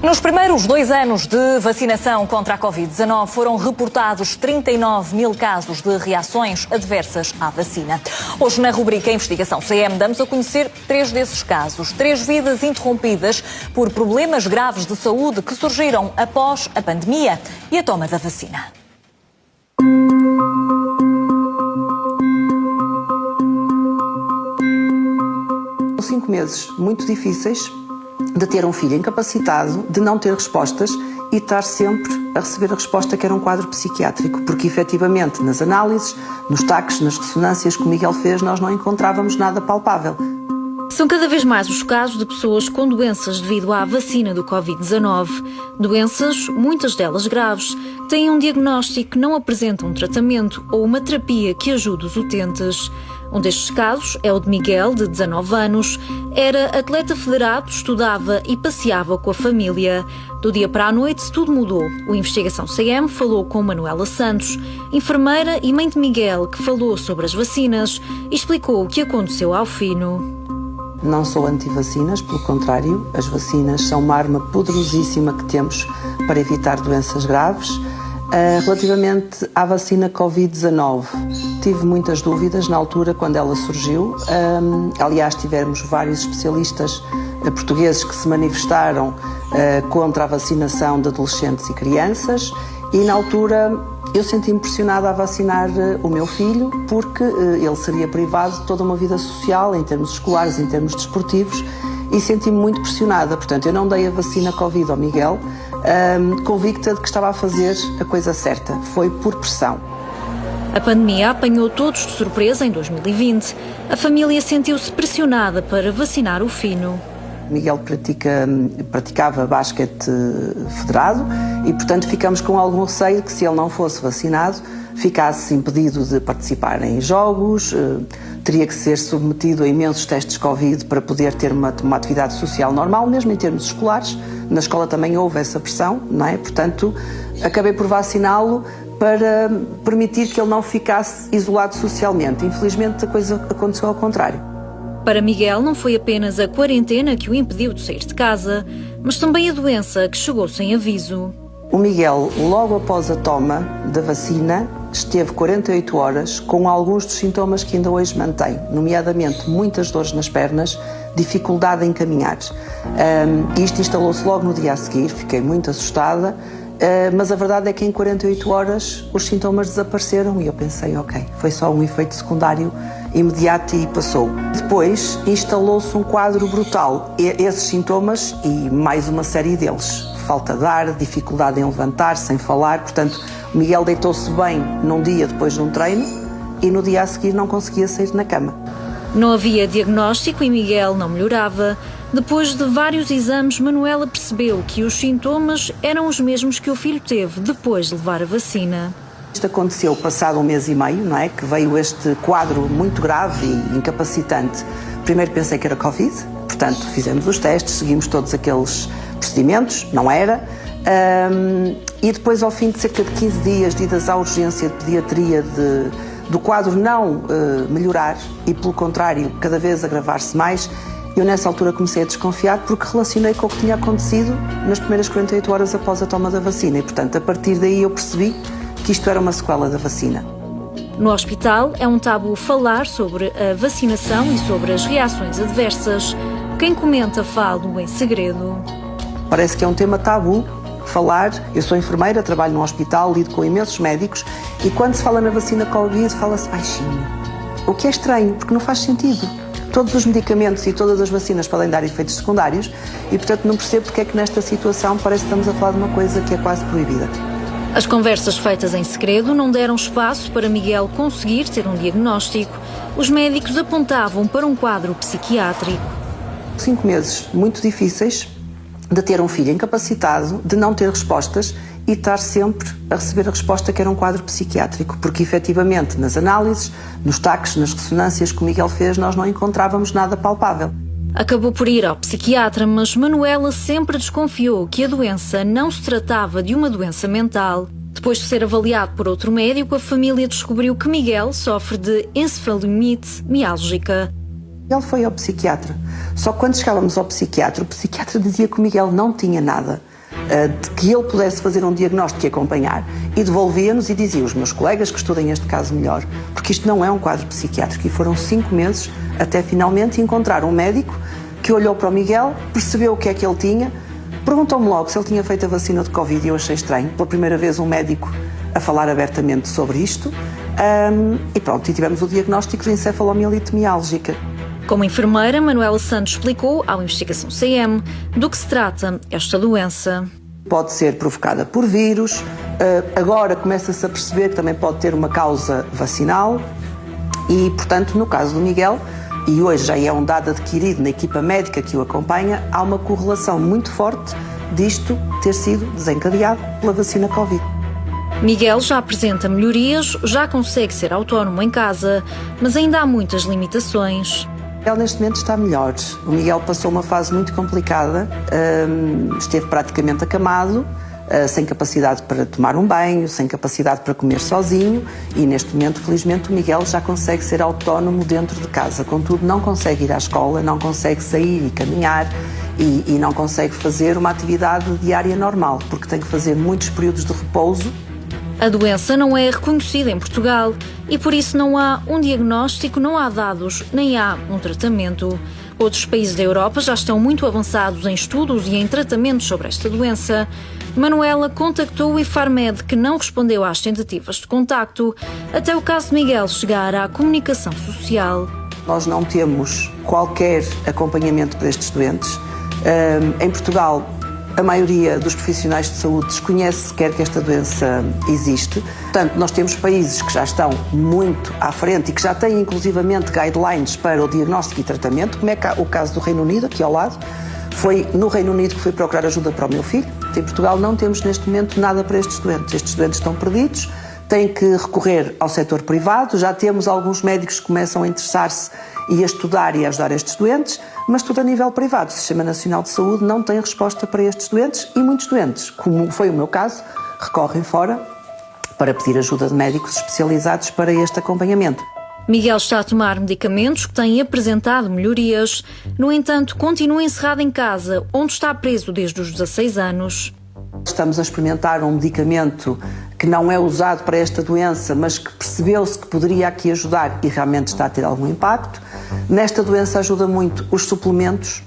Nos primeiros 2 anos de vacinação contra a Covid-19 foram reportados 39 mil casos de reações adversas à vacina. Hoje, na rubrica Investigação CM, damos a conhecer 3 desses casos. 3 vidas interrompidas por problemas graves de saúde que surgiram após a pandemia e a toma da vacina. 5 meses muito difíceis de ter um filho incapacitado, de não ter respostas e estar sempre a receber a resposta que era um quadro psiquiátrico, porque efetivamente nas análises, nos taques, nas ressonâncias que o Miguel fez, nós não encontrávamos nada palpável. São cada vez mais os casos de pessoas com doenças devido à vacina do Covid-19. Doenças, muitas delas graves, têm um diagnóstico que não apresenta um tratamento ou uma terapia que ajude os utentes. Um destes casos é o de Miguel, de 19 anos. Era atleta federado, estudava e passeava com a família. Do dia para a noite, tudo mudou. O Investigação CM falou com Manuela Santos, enfermeira e mãe de Miguel, que falou sobre as vacinas e explicou o que aconteceu ao filho. Não sou anti-vacinas, pelo contrário, as vacinas são uma arma poderosíssima que temos para evitar doenças graves. Relativamente à vacina Covid-19, tive muitas dúvidas na altura quando ela surgiu. Aliás, tivemos vários especialistas portugueses que se manifestaram contra a vacinação de adolescentes e crianças e na altura eu senti-me pressionada a vacinar o meu filho porque ele seria privado de toda uma vida social, em termos escolares, em termos desportivos, e senti-me muito pressionada. Portanto, eu não dei a vacina Covid ao Miguel, convicta de que estava a fazer a coisa certa. Foi por pressão. A pandemia apanhou todos de surpresa em 2020. A família sentiu-se pressionada para vacinar o filho. Miguel praticava basquete federado e, portanto, ficamos com algum receio que se ele não fosse vacinado, ficasse impedido de participar em jogos, teria que ser submetido a imensos testes Covid para poder ter uma atividade social normal, mesmo em termos escolares. Na escola também houve essa pressão, não é? Portanto, acabei por vaciná-lo para permitir que ele não ficasse isolado socialmente. Infelizmente, a coisa aconteceu ao contrário. Para Miguel, não foi apenas a quarentena que o impediu de sair de casa, mas também a doença que chegou sem aviso. O Miguel, logo após a toma da vacina, esteve 48 horas com alguns dos sintomas que ainda hoje mantém, nomeadamente muitas dores nas pernas, dificuldade em caminhar. Isto instalou-se logo no dia a seguir, fiquei muito assustada, mas a verdade é que em 48 horas os sintomas desapareceram e eu pensei, ok, foi só um efeito secundário imediato e passou. Depois instalou-se um quadro brutal, esses sintomas e mais uma série deles. Falta de ar, dificuldade em levantar, sem falar, portanto, o Miguel deitou-se bem num dia depois de um treino e no dia a seguir não conseguia sair na cama. Não havia diagnóstico e Miguel não melhorava. Depois de vários exames, Manuela percebeu que os sintomas eram os mesmos que o filho teve depois de levar a vacina. Isto aconteceu passado 1 mês e meio, não é? Que veio este quadro muito grave e incapacitante. Primeiro pensei que era Covid, portanto fizemos os testes, seguimos todos aqueles procedimentos, não era. E depois, ao fim de cerca de 15 dias de idas à urgência de pediatria, do quadro não melhorar e, pelo contrário, cada vez agravar-se mais, eu nessa altura comecei a desconfiar porque relacionei com o que tinha acontecido nas primeiras 48 horas após a toma da vacina e, portanto, a partir daí eu percebi que isto era uma sequela da vacina. No hospital é um tabu falar sobre a vacinação e sobre as reações adversas. Quem comenta fala em segredo. Parece que é um tema tabu falar. Eu sou enfermeira, trabalho num hospital, lido com imensos médicos e quando se fala na vacina Covid fala-se baixinho. O que é estranho, porque não faz sentido. Todos os medicamentos e todas as vacinas podem dar efeitos secundários e, portanto, não percebo porque é que nesta situação parece que estamos a falar de uma coisa que é quase proibida. As conversas feitas em segredo não deram espaço para Miguel conseguir ter um diagnóstico. Os médicos apontavam para um quadro psiquiátrico. 5 meses muito difíceis de ter um filho incapacitado, de não ter respostas e estar sempre a receber a resposta que era um quadro psiquiátrico, porque efetivamente nas análises, nos taques, nas ressonâncias que o Miguel fez, nós não encontrávamos nada palpável. Acabou por ir ao psiquiatra, mas Manuela sempre desconfiou que a doença não se tratava de uma doença mental. Depois de ser avaliado por outro médico, a família descobriu que Miguel sofre de encefalomielite miálgica. Ele foi ao psiquiatra, só que quando chegávamos ao psiquiatra, o psiquiatra dizia que o Miguel não tinha nada. de que ele pudesse fazer um diagnóstico e acompanhar, e devolvia-nos e dizia: os meus colegas que estudem este caso melhor, porque isto não é um quadro psiquiátrico. E foram 5 meses até finalmente encontrar um médico que olhou para o Miguel, percebeu o que é que ele tinha, perguntou-me logo se ele tinha feito a vacina de Covid, e eu achei estranho, pela primeira vez um médico a falar abertamente sobre isto, e pronto, e tivemos o diagnóstico de encefalomielite miálgica. Como enfermeira, Manuela Santos explicou à Investigação CM do que se trata esta doença. Pode ser provocada por vírus, agora começa-se a perceber que também pode ter uma causa vacinal e, portanto, no caso do Miguel, e hoje já é um dado adquirido na equipa médica que o acompanha, há uma correlação muito forte disto ter sido desencadeado pela vacina Covid. Miguel já apresenta melhorias, já consegue ser autónomo em casa, mas ainda há muitas limitações. Ele neste momento está melhor. O Miguel passou uma fase muito complicada, esteve praticamente acamado, sem capacidade para tomar um banho, sem capacidade para comer sozinho, e neste momento, felizmente, o Miguel já consegue ser autónomo dentro de casa. Contudo, não consegue ir à escola, não consegue sair e caminhar e não consegue fazer uma atividade diária normal, porque tem que fazer muitos períodos de repouso. A doença não é reconhecida em Portugal e por isso não há um diagnóstico, não há dados, nem há um tratamento. Outros países da Europa já estão muito avançados em estudos e em tratamentos sobre esta doença. Manuela contactou o Ifarmed, que não respondeu às tentativas de contacto, até o caso de Miguel chegar à comunicação social. Nós não temos qualquer acompanhamento para estes doentes. Em Portugal, a maioria dos profissionais de saúde desconhece sequer que esta doença existe. Portanto, nós temos países que já estão muito à frente e que já têm inclusivamente guidelines para o diagnóstico e tratamento, como é o caso do Reino Unido, aqui ao lado. Foi no Reino Unido que fui procurar ajuda para o meu filho. Em Portugal não temos neste momento nada para estes doentes. Estes doentes estão perdidos, têm que recorrer ao setor privado. Já temos alguns médicos que começam a interessar-se e a estudar e a ajudar estes doentes, mas tudo a nível privado. O Sistema Nacional de Saúde não tem resposta para estes doentes e muitos doentes, como foi o meu caso, recorrem fora para pedir ajuda de médicos especializados para este acompanhamento. Miguel está a tomar medicamentos que têm apresentado melhorias. No entanto, continua encerrado em casa, onde está preso desde os 16 anos. Estamos a experimentar um medicamento que não é usado para esta doença, mas que percebeu-se que poderia aqui ajudar e realmente está a ter algum impacto. Nesta doença ajuda muito os suplementos,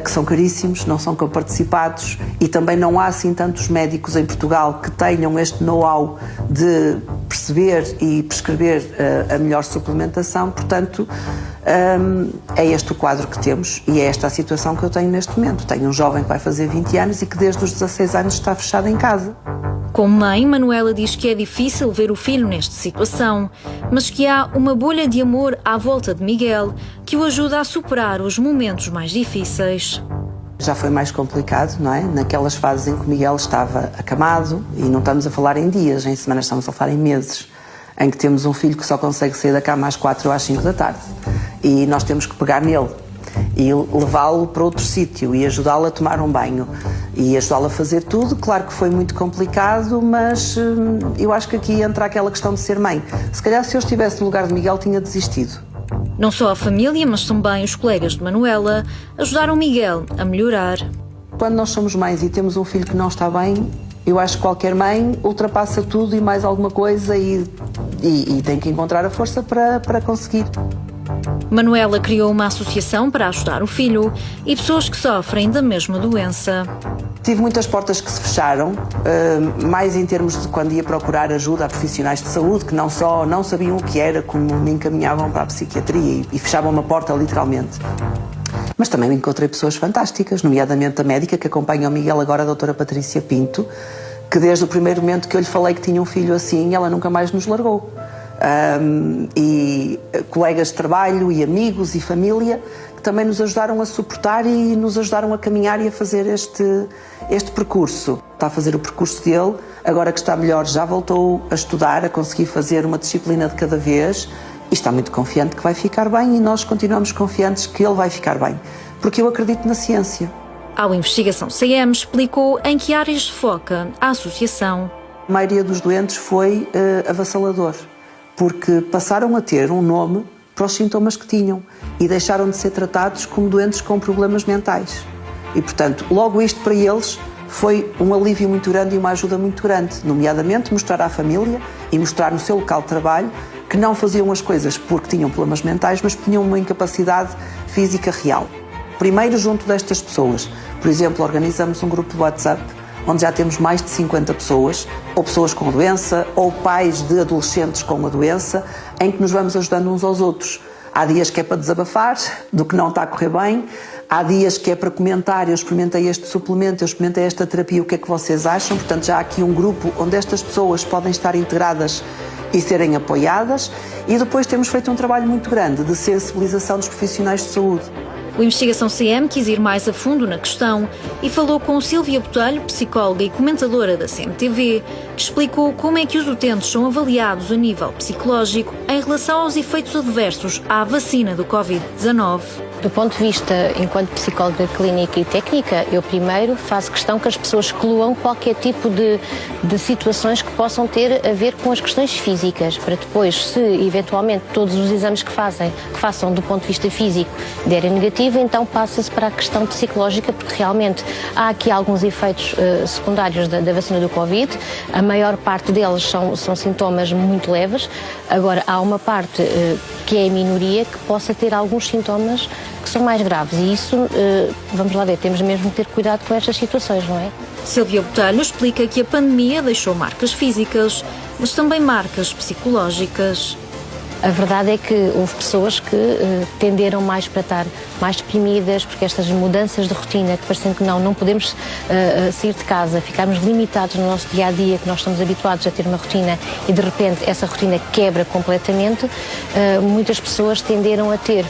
que são caríssimos, não são coparticipados, e também não há assim tantos médicos em Portugal que tenham este know-how de perceber e prescrever a melhor suplementação. Portanto, é este o quadro que temos e é esta a situação que eu tenho neste momento. Tenho um jovem que vai fazer 20 anos e que desde os 16 anos está fechado em casa. Como mãe, Manuela diz que é difícil ver o filho nesta situação, mas que há uma bolha de amor à volta de Miguel que o ajuda a superar os momentos mais difíceis. Já foi mais complicado, não é? Naquelas fases em que o Miguel estava acamado, e não estamos a falar em dias, em semanas, estamos a falar em meses, em que temos um filho que só consegue sair da cama às 4 ou às 5 da tarde. E nós temos que pegar nele e levá-lo para outro sítio e ajudá-lo a tomar um banho e ajudá-lo a fazer tudo. Claro que foi muito complicado, mas eu acho que aqui entra aquela questão de ser mãe. Se calhar se eu estivesse no lugar de Miguel tinha desistido. Não só a família, mas também os colegas de Manuela ajudaram Miguel a melhorar. Quando nós somos mães e temos um filho que não está bem, eu acho que qualquer mãe ultrapassa tudo e mais alguma coisa e tem que encontrar a força para conseguir. Manuela criou uma associação para ajudar o filho e pessoas que sofrem da mesma doença. Tive muitas portas que se fecharam, mais em termos de quando ia procurar ajuda a profissionais de saúde, que não só não sabiam o que era, como me encaminhavam para a psiquiatria e fechavam uma porta literalmente. Mas também encontrei pessoas fantásticas, nomeadamente a médica que acompanha o Miguel agora, a doutora Patrícia Pinto, que desde o primeiro momento que eu lhe falei que tinha um filho assim, ela nunca mais nos largou. E colegas de trabalho e amigos e família que também nos ajudaram a suportar e nos ajudaram a caminhar e a fazer este percurso. Está a fazer o percurso dele, agora que está melhor já voltou a estudar, a conseguir fazer uma disciplina de cada vez e está muito confiante que vai ficar bem e nós continuamos confiantes que ele vai ficar bem, porque eu acredito na ciência. A Investigação CM explicou em que áreas se foca a associação. A maioria dos doentes foi avassalador, porque passaram a ter um nome para os sintomas que tinham e deixaram de ser tratados como doentes com problemas mentais. E, portanto, logo isto para eles foi um alívio muito grande e uma ajuda muito grande, nomeadamente mostrar à família e mostrar no seu local de trabalho que não faziam as coisas porque tinham problemas mentais, mas tinham uma incapacidade física real. Primeiro, junto destas pessoas, por exemplo, organizamos um grupo de WhatsApp onde já temos mais de 50 pessoas, ou pessoas com a doença, ou pais de adolescentes com a doença, em que nos vamos ajudando uns aos outros. Há dias que é para desabafar do que não está a correr bem, há dias que é para comentar, eu experimentei este suplemento, eu experimentei esta terapia, o que é que vocês acham? Portanto, já há aqui um grupo onde estas pessoas podem estar integradas e serem apoiadas, e depois temos feito um trabalho muito grande de sensibilização dos profissionais de saúde. O Investigação CM quis ir mais a fundo na questão e falou com Sílvia Botelho, psicóloga e comentadora da CMTV, que explicou como é que os utentes são avaliados a nível psicológico em relação aos efeitos adversos à vacina do Covid-19. Do ponto de vista, enquanto psicóloga clínica e técnica, eu primeiro faço questão que as pessoas excluam qualquer tipo de situações que possam ter a ver com as questões físicas, para depois, se eventualmente todos os exames que façam do ponto de vista físico derem negativo, então passa-se para a questão psicológica, porque realmente há aqui alguns efeitos secundários da vacina do Covid, a maior parte deles são sintomas muito leves, agora há uma parte que é a minoria que possa ter alguns sintomas que são mais graves e isso, vamos lá ver, temos mesmo que ter cuidado com estas situações, não é? Sílvia Botelho explica que a pandemia deixou marcas físicas, mas também marcas psicológicas. A verdade é que houve pessoas que tenderam mais para estar mais deprimidas, porque estas mudanças de rotina, que parecem que não podemos sair de casa, ficarmos limitados no nosso dia-a-dia, que nós estamos habituados a ter uma rotina e de repente essa rotina quebra completamente, muitas pessoas tenderam a ter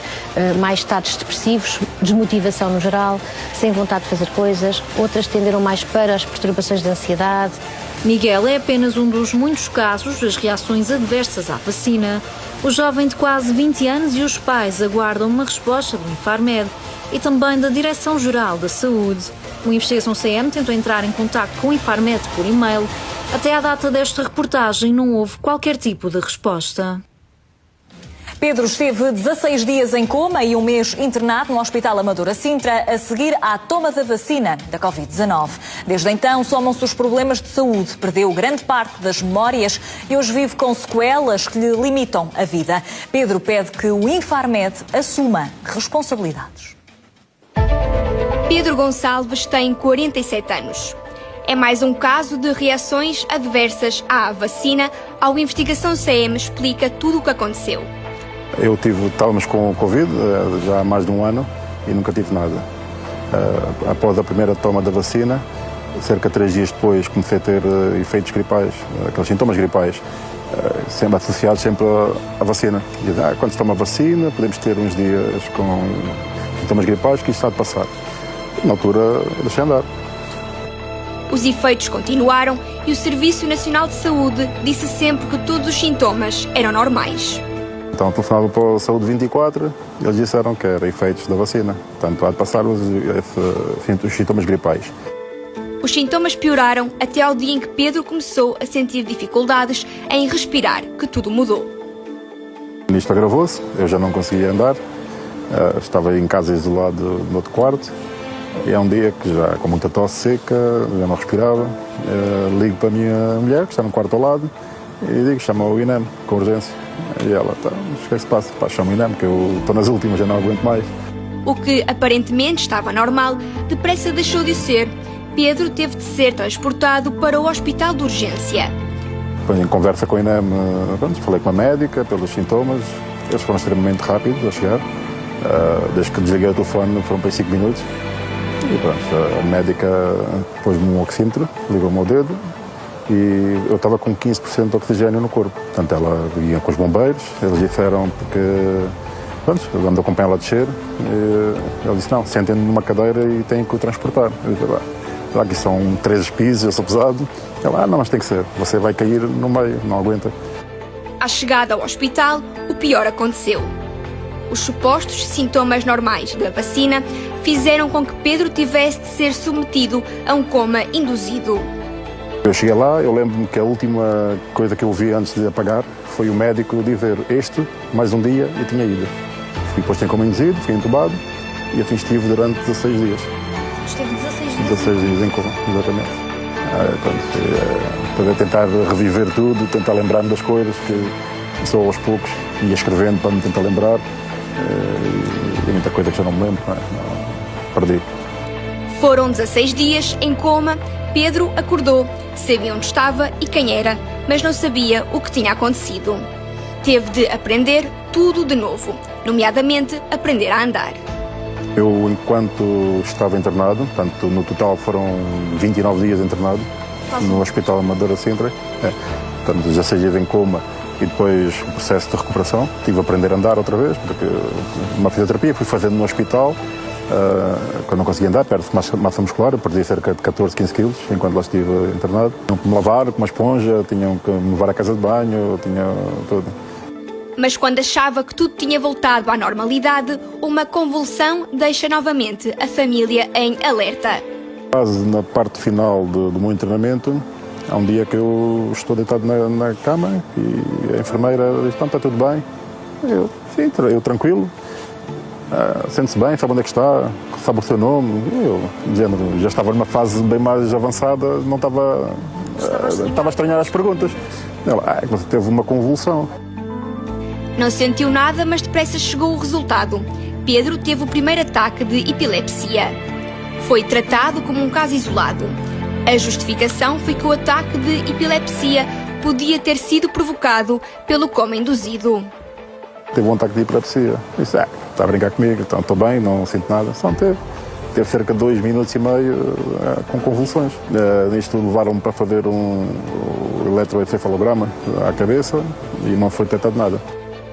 mais estados depressivos, desmotivação no geral, sem vontade de fazer coisas, outras tenderam mais para as perturbações de ansiedade. Miguel é apenas um dos muitos casos das reações adversas à vacina. O jovem de quase 20 anos e os pais aguardam uma resposta do Infarmed e também da Direção-Geral da Saúde. O Investigação CM tentou entrar em contacto com o Infarmed por e-mail. Até à data desta reportagem não houve qualquer tipo de resposta. Pedro esteve 16 dias em coma e um mês internado no Hospital Amadora Sintra a seguir à toma da vacina da Covid-19. Desde então, somam-se os problemas de saúde. Perdeu grande parte das memórias e hoje vive com sequelas que lhe limitam a vida. Pedro pede que o Infarmed assuma responsabilidades. Pedro Gonçalves tem 47 anos. É mais um caso de reações adversas à vacina. Ao Investigação CM explica tudo o que aconteceu. Estávamos com o Covid já há mais de um ano e nunca tive nada. Após a primeira toma da vacina, cerca de 3 dias depois, comecei a ter efeitos gripais, aqueles sintomas gripais, sempre associados à vacina. Dizem, quando se toma a vacina, podemos ter uns dias com sintomas gripais que isso está de passar. Na altura, deixei andar. Os efeitos continuaram e o Serviço Nacional de Saúde disse sempre que todos os sintomas eram normais. Então telefonava para o Saúde 24 e eles disseram que eram efeitos da vacina. Portanto, há de passar os sintomas gripais. Os sintomas pioraram até ao dia em que Pedro começou a sentir dificuldades em respirar, que tudo mudou. Isto agravou-se, eu já não conseguia andar, estava em casa isolado no outro quarto e é um dia que já com muita tosse seca, já não respirava. Ligo para a minha mulher, que está no quarto ao lado, e digo, chama o INEM, com urgência. E ela, o que é que se passa? Chama o INEM, que eu estou nas últimas, já não aguento mais. O que aparentemente estava normal, depressa deixou de ser. Pedro teve de ser transportado para o hospital de urgência. Depois, em conversa com o INEM, falei com a médica pelos sintomas. Eles foram extremamente rápidos a chegar. Desde que desliguei o telefone, foram para 5 minutos. E pronto, a médica pôs-me um oxímetro, ligou-me ao dedo. E eu estava com 15% de oxigênio no corpo. Portanto, ela ia com os bombeiros, eles disseram porque, pronto, vamos acompanhar ela a descer. E ela disse, não, sentem-me numa cadeira e têm que o transportar. Eu disse, lá que são 13 pisos, eu sou pesado. Ela, não, mas tem que ser, você vai cair no meio, não aguenta. À chegada ao hospital, o pior aconteceu. Os supostos sintomas normais da vacina fizeram com que Pedro tivesse de ser submetido a um coma induzido. Eu cheguei lá, eu lembro-me que a última coisa que eu vi antes de apagar foi o médico dizer mais um dia e tinha ido. Fui posto em coma induzido, fui entubado e assim estive durante 16 dias. Esteve 16 16 dias em coma, exatamente. Para tentar reviver tudo, tentar lembrar-me das coisas, que só aos poucos ia escrevendo para me tentar lembrar. E muita coisa que já não me lembro, perdi. Foram 16 dias em coma. Pedro acordou, sabia onde estava e quem era, mas não sabia o que tinha acontecido. Teve de aprender tudo de novo, nomeadamente aprender a andar. Eu, enquanto estava internado, portanto, no total foram 29 dias internado no Hospital Amadora Sintra, portanto, 16 dias em coma e depois o processo de recuperação. Tive a aprender a andar outra vez, porque uma fisioterapia fui fazendo no hospital. Quando não conseguia andar, perde massa muscular, eu perdi cerca de 14, 15 quilos enquanto lá estive internado. Tinham que me lavar com uma esponja, tinham que me levar à casa de banho, tinha tudo. Mas quando achava que tudo tinha voltado à normalidade, uma convulsão deixa novamente a família em alerta. Quase na parte final do meu internamento, há um dia que eu estou deitado na cama e a enfermeira diz: "Está tudo bem?" Eu tranquilo. Sente-se bem, sabe onde é que está, sabe o seu nome. Eu, já estava numa fase bem mais avançada, não estava a estranhar as perguntas. Ela: "Você teve uma convulsão." Não sentiu nada, mas depressa chegou o resultado. Pedro teve o primeiro ataque de epilepsia. Foi tratado como um caso isolado. A justificação foi que o ataque de epilepsia podia ter sido provocado pelo coma induzido. Teve um ataque de epilepsia. Disse: "Está a brincar comigo, então estou bem, não sinto nada." Só não teve. Teve cerca de 2 minutos e meio com convulsões. Nisto levaram-me para fazer um eletroencefalograma à cabeça e não foi detectado nada.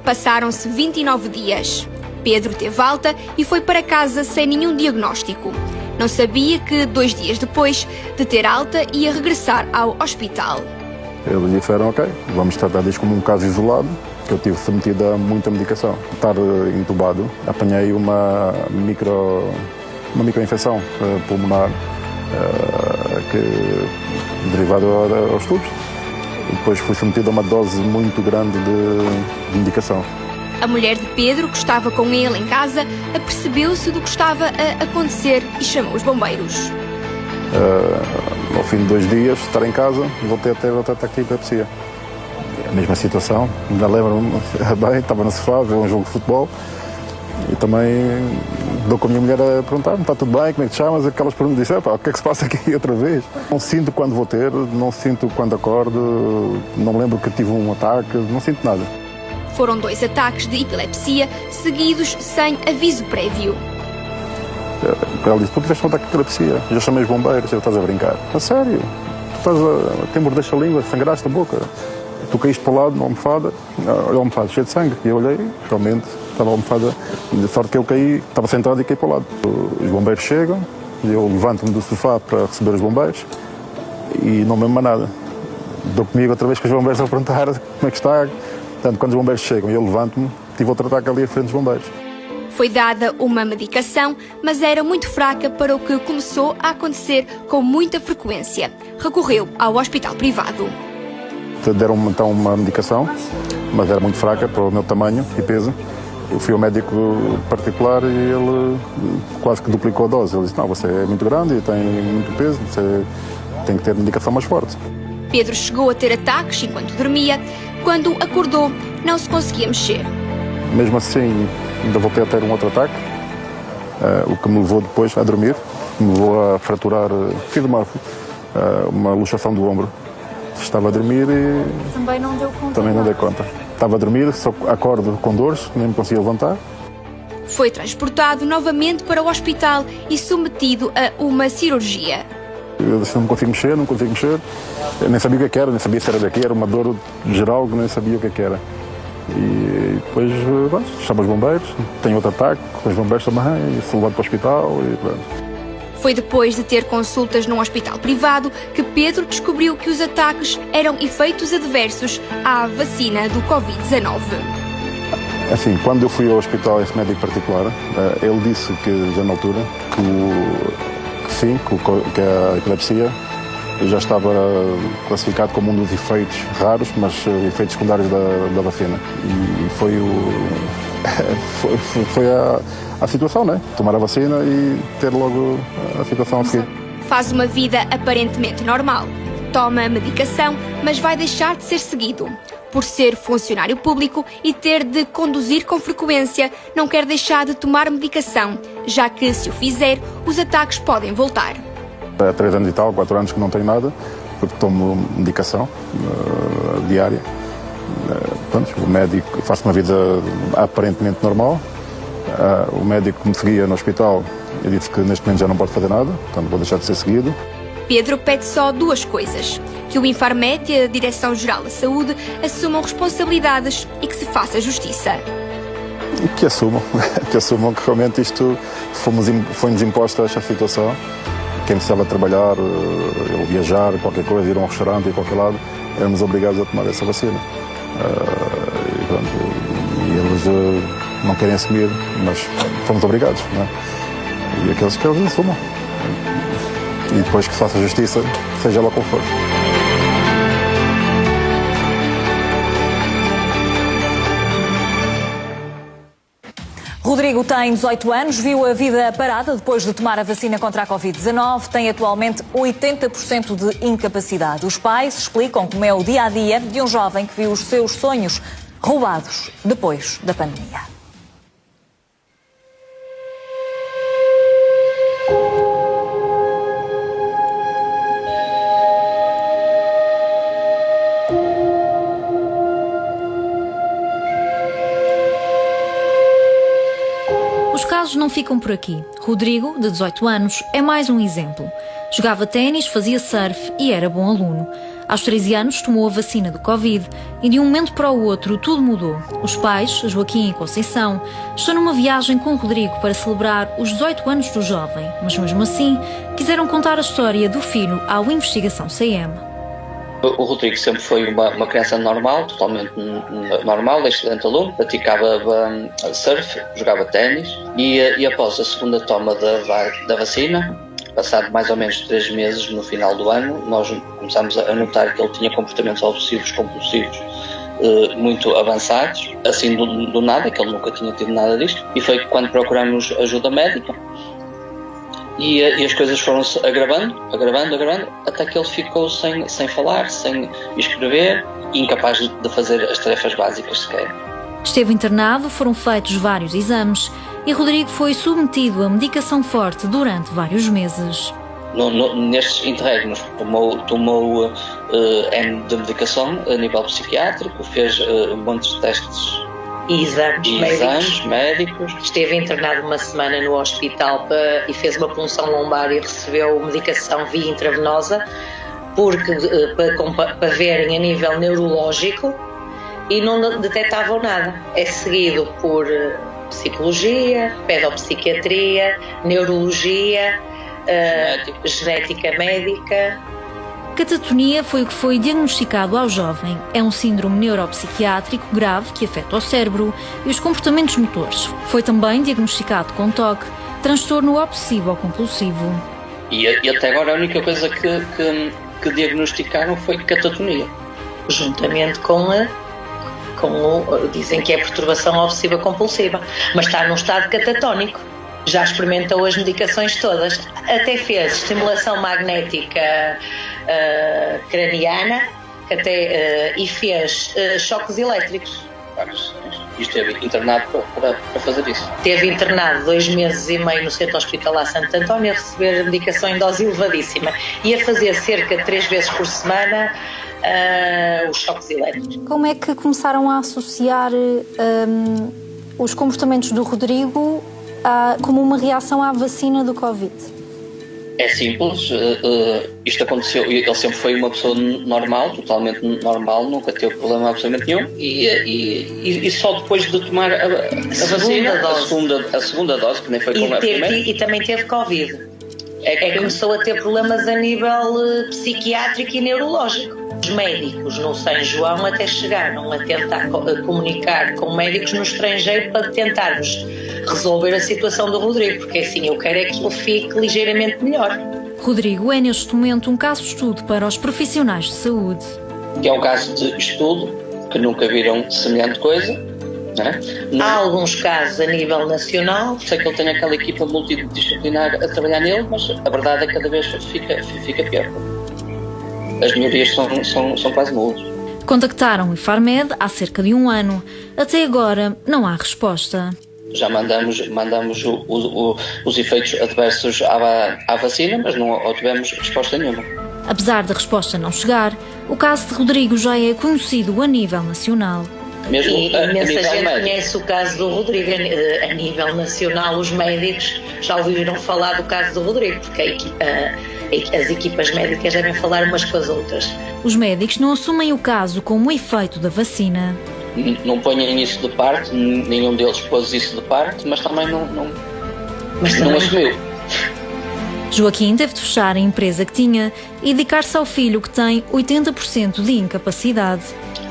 Passaram-se 29 dias. Pedro teve alta e foi para casa sem nenhum diagnóstico. Não sabia que 2 dias depois de ter alta ia regressar ao hospital. Eles disseram: "Ok, vamos tratar disto como um caso isolado", que eu tive submetido a muita medicação. Estar entubado, apanhei uma microinfecção pulmonar derivada aos tubos. Depois fui submetido a uma dose muito grande de medicação. A mulher de Pedro, que estava com ele em casa, apercebeu-se do que estava a acontecer e chamou os bombeiros. Ao fim de 2 dias de estar em casa, voltei a ter outro ataque de epilepsia. A mesma situação, ainda lembro-me bem, estava no sofá a ver um jogo de futebol e também dou com a minha mulher a perguntar-me: "Está tudo bem, como é que te chamas?" Aquelas perguntas, disse: "O que é que se passa aqui outra vez?" Não sinto quando vou ter, não sinto quando acordo, não me lembro que tive um ataque, não sinto nada. Foram 2 ataques de epilepsia seguidos sem aviso prévio. Ela disse: "Tu tiveste um ataque de epilepsia." Eu já chamei os bombeiros. "Eu, estás a brincar?" "A sério? Tu estás a mordeste a língua, sangraste a boca. Tu caíste para o lado, na almofada, a almofada cheia de sangue." E eu olhei, realmente, estava a almofada, de sorte que eu caí, estava sentado e caí para o lado. Os bombeiros chegam, eu levanto-me do sofá para receber os bombeiros e não me lembro mais nada. Dou comigo outra vez com os bombeiros a perguntar como é que está. Portanto, quando os bombeiros chegam e eu levanto-me, tive outro ataque ali à frente dos bombeiros. Foi dada uma medicação, mas era muito fraca para o que começou a acontecer com muita frequência. Recorreu ao hospital privado. Deram-me então uma medicação, mas era muito fraca para o meu tamanho e peso. Eu fui ao médico particular e ele quase que duplicou a dose. Ele disse: "Não, você é muito grande e tem muito peso, você tem que ter medicação mais forte." Pedro chegou a ter ataques enquanto dormia. Quando acordou, não se conseguia mexer. Mesmo assim, ainda voltei a ter um outro ataque, o que me levou depois a dormir, me levou a fraturar, fiz uma luxação do ombro. Estava a dormir e Também não deu conta. também não dei conta. Estava a dormir, só acordo com dores, nem me conseguia levantar. Foi transportado novamente para o hospital e submetido a uma cirurgia. Eu disse: "Não consigo mexer, não consigo mexer." Eu nem sabia o que era, nem sabia se era daqui, era uma dor geral que nem sabia o que era. E depois, chamo os bombeiros, tenho outro ataque, os bombeiros também, e fui levado para o hospital e pronto. Foi depois de ter consultas num hospital privado que Pedro descobriu que os ataques eram efeitos adversos à vacina do Covid-19. Assim, quando eu fui ao hospital, esse médico particular, ele disse que, já na altura, que a epilepsia já estava classificado como um dos efeitos raros, mas efeitos secundários da vacina. E foi a situação, né? Tomar a vacina e ter logo a situação a seguir. Faz uma vida aparentemente normal. Toma medicação, mas vai deixar de ser seguido. Por ser funcionário público e ter de conduzir com frequência, não quer deixar de tomar medicação, já que, se o fizer, os ataques podem voltar. Há 3 anos e tal, 4 anos que não tenho nada, porque tomo medicação diária. Pronto, o médico faz uma vida aparentemente normal. O médico que me seguia no hospital disse que neste momento já não pode fazer nada, portanto vou deixar de ser seguido. Pedro pede só 2 coisas: que o Infarmed e a Direção-Geral da Saúde assumam responsabilidades e que se faça justiça. E que assumam que realmente isto foi-nos imposto esta situação. Quem precisava trabalhar, ou viajar, qualquer coisa, ir a um restaurante, ir a qualquer lado, éramos obrigados a tomar essa vacina. E eles não querem assumir, mas fomos obrigados, não é? E aqueles que eles assumam. E depois que se faça justiça, seja lá como for. Rodrigo tem 18 anos, viu a vida parada depois de tomar a vacina contra a Covid-19, tem atualmente 80% de incapacidade. Os pais explicam como é o dia-a-dia de um jovem que viu os seus sonhos roubados depois da pandemia. Os casos não ficam por aqui. Rodrigo, de 18 anos, é mais um exemplo. Jogava ténis, fazia surf e era bom aluno. Aos 13 anos tomou a vacina do Covid e de um momento para o outro tudo mudou. Os pais, Joaquim e Conceição, estão numa viagem com Rodrigo para celebrar os 18 anos do jovem, mas mesmo assim quiseram contar a história do filho à Investigação CM. O Rodrigo sempre foi uma criança normal, totalmente normal, excelente aluno, praticava surf, jogava ténis e após a segunda toma da vacina, passado mais ou menos 3 meses no final do ano, nós começámos a notar que ele tinha comportamentos obsessivos compulsivos muito avançados, assim do nada, que ele nunca tinha tido nada disto, e foi quando procuramos ajuda médica. E as coisas foram-se agravando, até que ele ficou sem falar, sem escrever, e incapaz de fazer as tarefas básicas sequer. Esteve internado, foram feitos vários exames e Rodrigo foi submetido a medicação forte durante vários meses. Nestes interregnos tomou N de medicação a nível psiquiátrico, fez montes de testes e exames médicos. Esteve internado uma semana no hospital e fez uma punção lombar e recebeu medicação via intravenosa para verem a nível neurológico e não detectavam nada. É seguido por psicologia, pedopsiquiatria, neurologia, genética médica. Catatonia foi o que foi diagnosticado ao jovem. É um síndrome neuropsiquiátrico grave que afeta o cérebro e os comportamentos motores. Foi também diagnosticado com TOC, transtorno obsessivo-compulsivo. E até agora a única coisa que diagnosticaram foi catatonia. Juntamente dizem que é perturbação obsessiva-compulsiva, mas está num estado catatónico. Já experimentou as medicações todas, até fez estimulação magnética craniana e fez choques elétricos. E esteve internado para fazer isso. Esteve internado 2 meses e meio no Centro Hospitalar Santo António a receber medicação em dose elevadíssima e a fazer cerca de 3 vezes por semana os choques elétricos. Como é que começaram a associar os comportamentos do Rodrigo como uma reação à vacina do Covid? É simples, isto aconteceu, ele sempre foi uma pessoa normal, totalmente normal, nunca teve problema absolutamente nenhum e só depois de tomar a vacina, a segunda dose, que nem foi como a primeira. E também teve Covid. Começou a ter problemas a nível psiquiátrico e neurológico. Os médicos no São João até chegaram a tentar comunicar com médicos no estrangeiro para tentarmos resolver a situação do Rodrigo, porque assim eu quero é que ele fique ligeiramente melhor. Rodrigo é neste momento um caso de estudo para os profissionais de saúde. É um caso de estudo, que nunca viram semelhante coisa, Não é? Há alguns casos a nível nacional. Sei que ele tem aquela equipa multidisciplinar a trabalhar nele, mas a verdade é que cada vez fica pior. As melhorias são quase nulas. Contactaram o Infarmed há cerca de 1 ano. Até agora não há resposta. Já mandamos os efeitos adversos à vacina, mas não obtivemos resposta nenhuma. Apesar da resposta não chegar, o caso de Rodrigo já é conhecido a nível nacional. Mesmo E imensa gente médico. conhece o caso do Rodrigo. A nível nacional, os médicos já ouviram falar do caso do Rodrigo, porque as equipas médicas devem falar umas com as outras. Os médicos não assumem o caso como efeito da vacina. Não ponham isso de parte, nenhum deles pôs isso de parte, mas também não assumiu. Joaquim teve de fechar a empresa que tinha e dedicar-se ao filho que tem 80% de incapacidade.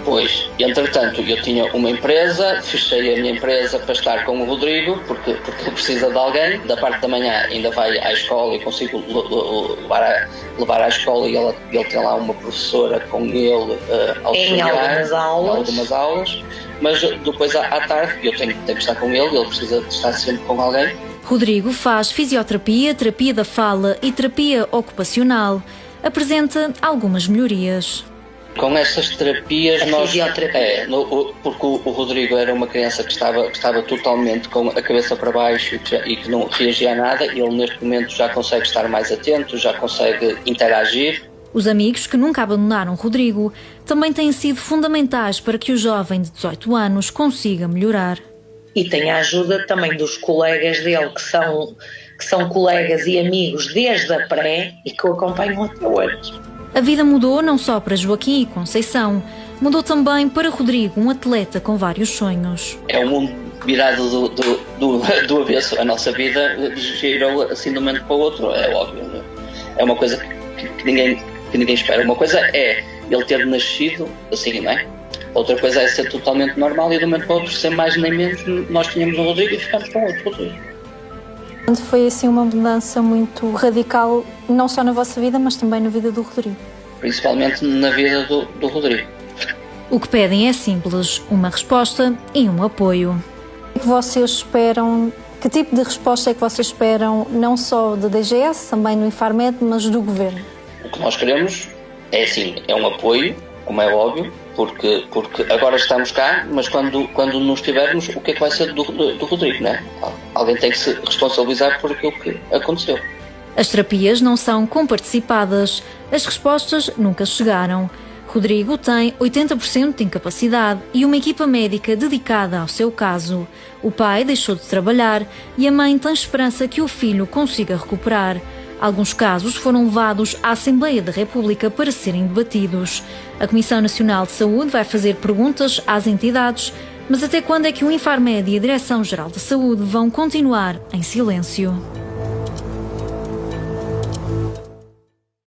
Pois, entretanto, eu tinha uma empresa, fechei a minha empresa para estar com o Rodrigo, porque ele precisa de alguém. Da parte da manhã ainda vai à escola e consigo levar à escola e ele tem lá uma professora com ele em algumas aulas. Mas depois à tarde eu tenho que estar com ele precisa de estar sempre com alguém. Rodrigo faz fisioterapia, terapia da fala e terapia ocupacional. Apresenta algumas melhorias. Com essas terapias, porque o Rodrigo era uma criança que estava totalmente com a cabeça para baixo e que não reagia a nada, e ele neste momento já consegue estar mais atento, já consegue interagir. Os amigos que nunca abandonaram Rodrigo também têm sido fundamentais para que o jovem de 18 anos consiga melhorar. E tem a ajuda também dos colegas dele, que são colegas e amigos desde a pré e que o acompanham até hoje. A vida mudou não só para Joaquim e Conceição, mudou também para Rodrigo, um atleta com vários sonhos. É um mundo virado do avesso. A nossa vida girou assim de um momento para o outro, é óbvio. Não é? É uma coisa que ninguém espera. Uma coisa é ele ter nascido assim, não é? Outra coisa é ser totalmente normal e de um momento para o outro, sem mais nem menos, nós tínhamos um Rodrigo e ficamos com outro Rodrigo. Foi assim uma mudança muito radical, não só na vossa vida, mas também na vida do Rodrigo. Principalmente na vida do Rodrigo. O que pedem é simples, uma resposta e um apoio. O que vocês esperam, que tipo de resposta é que vocês esperam, não só da DGS, também no Infarmed, mas do Governo? O que nós queremos é assim, é um apoio, como é óbvio, porque agora estamos cá, mas quando nos tivermos, o que é que vai ser do Rodrigo, não é? Alguém tem que se responsabilizar por aquilo que aconteceu. As terapias não são comparticipadas, as respostas nunca chegaram. Rodrigo tem 80% de incapacidade e uma equipa médica dedicada ao seu caso. O pai deixou de trabalhar e a mãe tem esperança que o filho consiga recuperar. Alguns casos foram levados à Assembleia da República para serem debatidos. A Comissão Nacional de Saúde vai fazer perguntas às entidades, mas até quando é que o Infarmed e a Direção-Geral de Saúde vão continuar em silêncio?